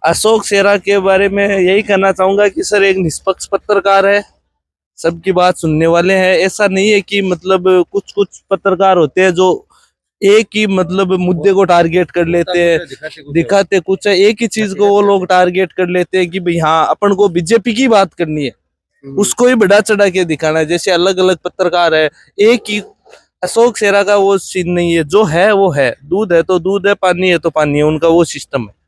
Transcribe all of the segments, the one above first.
अशोक शेरा के बारे में यही कहना चाहूंगा कि सर एक निष्पक्ष पत्रकार है, सबकी बात सुनने वाले हैं। ऐसा नहीं है कि मतलब कुछ कुछ पत्रकार होते हैं जो एक ही मतलब मुद्दे को टारगेट कर लेते हैं, दिखाते कुछ है, एक ही चीज को वो लोग टारगेट कर लेते हैं कि भाई हाँ अपन को बीजेपी की बात करनी है, उसको ही बढ़ा चढ़ा के दिखाना है। जैसे अलग अलग पत्रकार है, एक ही अशोक शेरा का वो सीन नहीं है, जो है वो है, दूध है तो दूध है, पानी है तो पानी है, उनका वो सिस्टम है।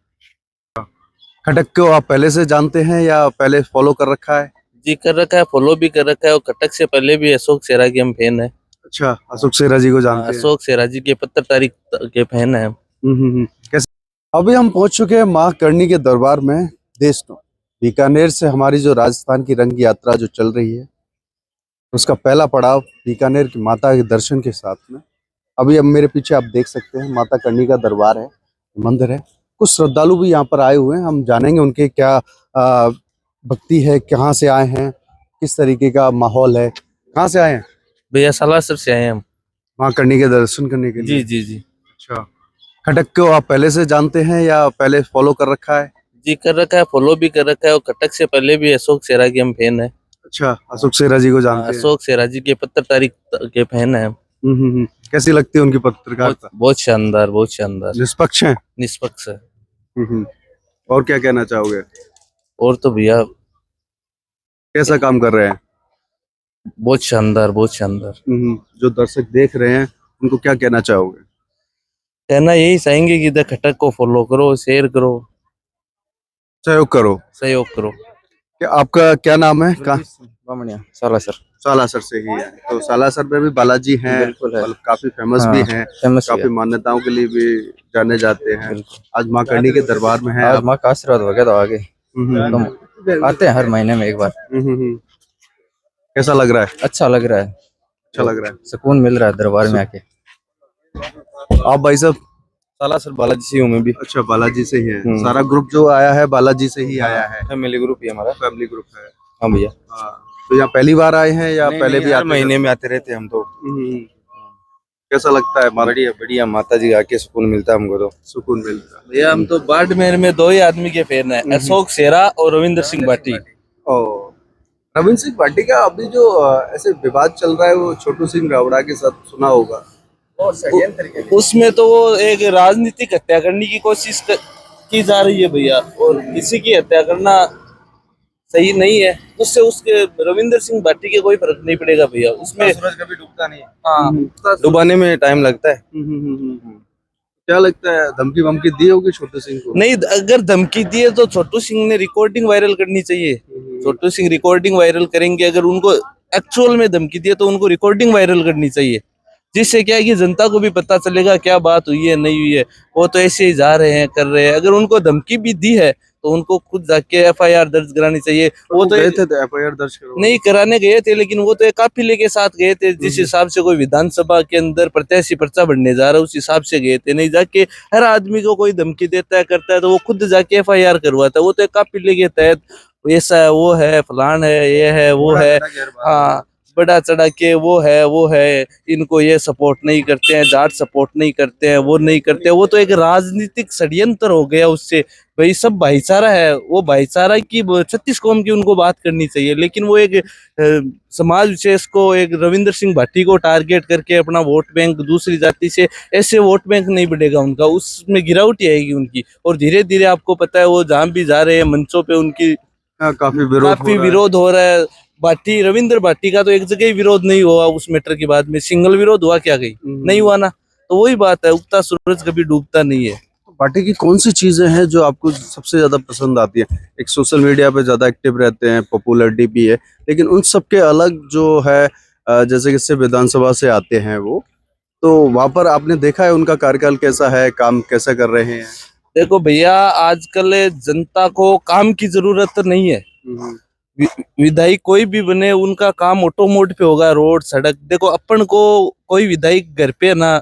खटक को आप पहले से जानते हैं या पहले फॉलो कर रखा है? जी कर रखा है, फॉलो भी कर रखा है, और कटक से पहले भी अशोक शेरा के हम फैन है। अच्छा, अशोक शेरा जी को जानते हैं। अशोक शेरा जी के पत्रकारिता के फैन है। कैसे? अभी हम पहुंच चुके हैं माँ करणी के दरबार में। देशनोक बीकानेर से हमारी जो राजस्थान की रंग यात्रा जो चल रही है, उसका पहला पड़ाव बीकानेर की माता के दर्शन के साथ में। अभी अब मेरे पीछे आप देख सकते हैं माता करणी का दरबार है, मंदिर है। कुछ श्रद्धालु भी यहाँ पर आए हुए हैं, हम जानेंगे उनके क्या भक्ति है, कहाँ से आए हैं, किस तरीके का माहौल है। कहाँ से आए हैं? भैया सालासर से आए हैं हम। माँ करणी के दर्शन करने के लिए। जी जी जी। अच्छा, खटक को आप पहले से जानते हैं या पहले फॉलो कर रखा है? जी कर रखा है, फॉलो भी कर रखा है, और कटक से पहले भी अशोक शेरा के हम फैन है। अच्छा, अशोक शेरा जी को जानते हैं। अशोक शेरा जी के पत्रकारिता के फैन है हम। कैसी लगती है उनकी पत्रकारिता? बहुत शानदार, बहुत शानदार। निष्पक्ष है। निष्पक्ष है। और क्या कहना चाहोगे? और तो भैया कैसा काम कर रहे हैं? बहुत शानदार, बहुत शानदार। जो दर्शक देख रहे हैं उनको क्या कहना चाहोगे? कहना यही चाहेंगे कि द खटक को फॉलो करो, शेयर करो, सहयोग करो, सहयोग करो। क्या आपका क्या नाम है? बामणिया सालासर। सालासर से ही है। तो सालासर में भी बालाजी हैं, बिल्कुल है। मतलब काफी फेमस भी हैं, फेमस काफी मान्यताओं के लिए भी जाने जाते हैं। आज माँ करणी के दरबार में है आज आप। माँ का आशीर्वाद हो गया तो आगे तो आते हैं हर महीने में एक बार। कैसा लग रहा है? अच्छा लग रहा है, अच्छा लग रहा है। सुकून मिल रहा है दरबार में आके। आप भाई साहब? सालासर बालाजी से हूँ मैं भी। अच्छा, बालाजी से ही है। सारा ग्रुप जो आया है बालाजी से ही आया है। फैमिली ग्रुप ही हमारा। फैमिली ग्रुप है। हाँ भैया। हाँ, तो यहाँ पहली बार आए हैं या पहले भी हर महीने में आते रहते हैं हम तो। कैसा लगता है? बढ़िया बढ़िया, माता जी आके सुकून मिलता है हमको तो। सुकून मिलता है। भैया हम तो बाड़मेर में दो ही आदमी के फैन है, अशोक शेरा और रविंद्र सिंह भाटी। रविंद्र सिंह भाटी का अभी जो ऐसे विवाद चल रहा है वो छोटू सिंह रावड़ा के साथ सुना होगा। उसमें तो वो एक राजनीतिक हत्या करने की कोशिश की जा रही है भैया, और किसी की हत्या करना सही नहीं है। उससे उसके रविंद्र सिंह भाटी के कोई फर्क नहीं पड़ेगा भैया उसमें। सूरज कभी डूबता नहीं है। हाँ, डुबाने में टाइम लगता है। क्या लगता है, धमकी वमकी दी होगी छोटू सिंह को? नहीं, अगर धमकी दी है तो छोटू सिंह ने रिकॉर्डिंग वायरल करनी चाहिए। छोटू सिंह रिकॉर्डिंग वायरल करेंगे, अगर उनको एक्चुअल में धमकी दी है तो उनको रिकॉर्डिंग वायरल करनी चाहिए, जिससे क्या है कि जनता को भी पता चलेगा क्या बात हुई है नहीं हुई है। वो तो ऐसे ही जा रहे हैं, कर रहे हैं। अगर उनको धमकी भी दी है तो उनको खुद जाके FIR दर्ज करानी चाहिए। वो तो गए थे तो FIR दर्ज करो। नहीं कराने गए थे, लेकिन वो तो एक काफिले के साथ गए थे, जिस हिसाब से कोई विधानसभा के अंदर प्रत्याशी पर्चा भरने जा रहा है उस हिसाब से गए थे। नहीं जाके हर आदमी को कोई धमकी देता है, करता है, तो वो खुद जाके FIR करवाता है। वो तो एक काफिले के तहत ऐसा है, वो है, फलान है, ये है, वो है। हाँ, बड़ा चढ़ा के वो है, इनको ये सपोर्ट नहीं करते हैं, जाट सपोर्ट नहीं करते हैं, वो नहीं करते। वो तो एक राजनीतिक षड्यंत्र हो गया उससे। भाई सब भाईचारा है, वो भाईचारा की 36 कौम की उनको बात करनी चाहिए, लेकिन वो एक समाज विशेष को, एक रविंद्र सिंह भाटी को टारगेट करके अपना वोट बैंक दूसरी जाति से, ऐसे वोट बैंक नहीं बढ़ेगा उनका, उसमें गिरावट ही आएगी उनकी। और धीरे धीरे आपको पता है वो जहां भी जा रहे हैं मंचों पे उनकी काफी विरोध हो रहा है। भाटी, रविंद्र भाटी का तो एक जगह ही विरोध नहीं हुआ उस मैटर के बाद में। सिंगल विरोध हुआ क्या कहीं? नहीं हुआ ना। तो वही बात है, उगता सूरज कभी डूबता नहीं है। भाटी की कौन सी चीजें हैं जो आपको सबसे ज्यादा पसंद आती है? एक सोशल मीडिया पे ज्यादा एक्टिव रहते हैं, पॉपुलरिटी भी है, लेकिन उन सबके अलग जो है जैसे कि सिर्फ विधानसभा से आते हैं वो, तो वहां पर आपने देखा है उनका कार्यकाल कैसा है, काम कैसा कर रहे हैं? देखो भैया, आजकल जनता को काम की जरूरत नहीं है। विधायक कोई भी बने, उनका काम ऑटोमोट पे होगा, रोड सड़क। देखो अपन को कोई विधायक घर पे ना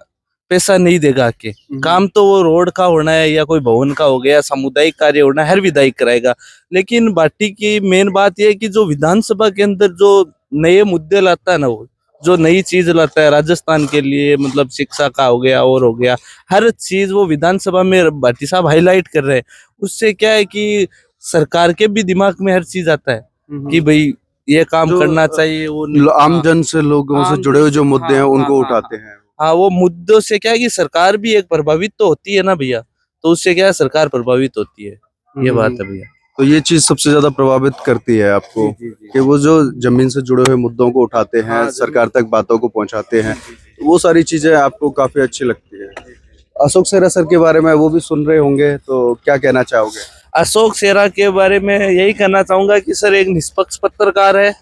पैसा नहीं देगा के, काम तो वो रोड का होना है, या कोई भवन का हो गया, सामुदायिक कार्य होना है, हर विधायक कराएगा। लेकिन भाटी की मेन बात यह है कि जो विधानसभा के अंदर जो नए मुद्दे लाता है ना, वो जो नई चीज लाता है राजस्थान के लिए, मतलब शिक्षा का हो गया और हो गया, हर चीज वो विधानसभा में भाटी साहब हाईलाइट कर रहे हैं। उससे क्या है कि सरकार के भी दिमाग में हर चीज आता है कि भाई ये काम जो, करना चाहिए। वो आम जन से, लोगों से आम जुड़े हुए जो मुद्दे हैं हाँ, उनको हाँ, उठाते हैं। हाँ, वो मुद्दों से क्या है कि सरकार भी एक प्रभावित तो होती है ना भैया, तो उससे क्या है सरकार प्रभावित होती है, ये बात है भैया। तो ये चीज सबसे ज्यादा प्रभावित करती है आपको कि वो जो जमीन से जुड़े हुए मुद्दों को उठाते हैं, हाँ, सरकार तक बातों को पहुंचाते हैं, वो सारी चीजें आपको काफी अच्छी लगती है। अशोक सेरा सर के बारे में वो भी सुन रहे होंगे, तो क्या कहना चाहोगे? अशोक सेरा के बारे में यही कहना चाहूंगा कि सर एक निष्पक्ष पत्रकार है,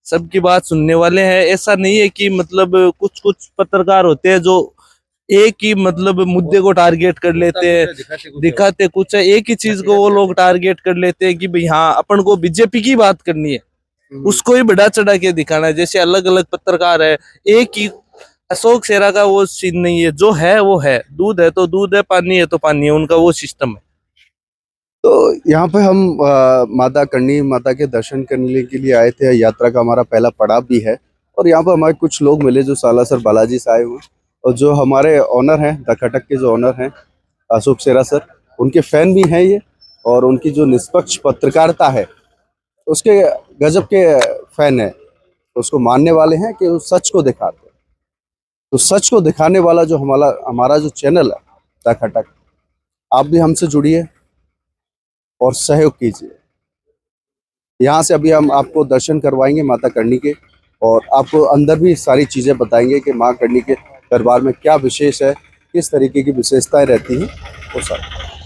सबकी बात सुनने वाले हैं। ऐसा नहीं है कि मतलब कुछ कुछ पत्रकार होते हैं जो एक ही मतलब मुद्दे को टारगेट कर लेते हैं, दिखाते कुछ है, एक ही चीज को वो लोग टारगेट कर लेते हैं कि भाई हाँ अपन को बीजेपी की बात करनी है, उसको ही बढ़ा चढ़ा के दिखाना है। जैसे अलग अलग पत्रकार है, एक ही। अशोक सेरा का वो सीन नहीं है, जो है वो है, दूध है तो दूध है, पानी है तो पानी है, उनका वो सिस्टम है। तो यहाँ पे हम माता करणी माता के दर्शन करने के लिए आए थे। यात्रा का हमारा पहला पड़ाव भी है और यहाँ पर हमारे कुछ लोग मिले जो सालासर बालाजी से आए हुए, और जो हमारे ऑनर हैं, द खटक के जो ऑनर हैं अशोक सेरा सर, उनके फैन भी हैं ये, और उनकी जो निष्पक्ष पत्रकारिता है उसके गजब के फैन है। उसको मानने वाले हैं कि वो सच को दिखाते हैं। तो सच को दिखाने वाला जो हमारा जो चैनल है द खटक, आप भी हमसे जुड़िए और सहयोग कीजिए। यहाँ से अभी हम आपको दर्शन करवाएंगे माता करणी के, और आपको अंदर भी सारी चीज़ें बताएंगे कि माँ करणी के दरबार में क्या विशेष है, किस तरीके की विशेषताएं रहती हैं, वो सब।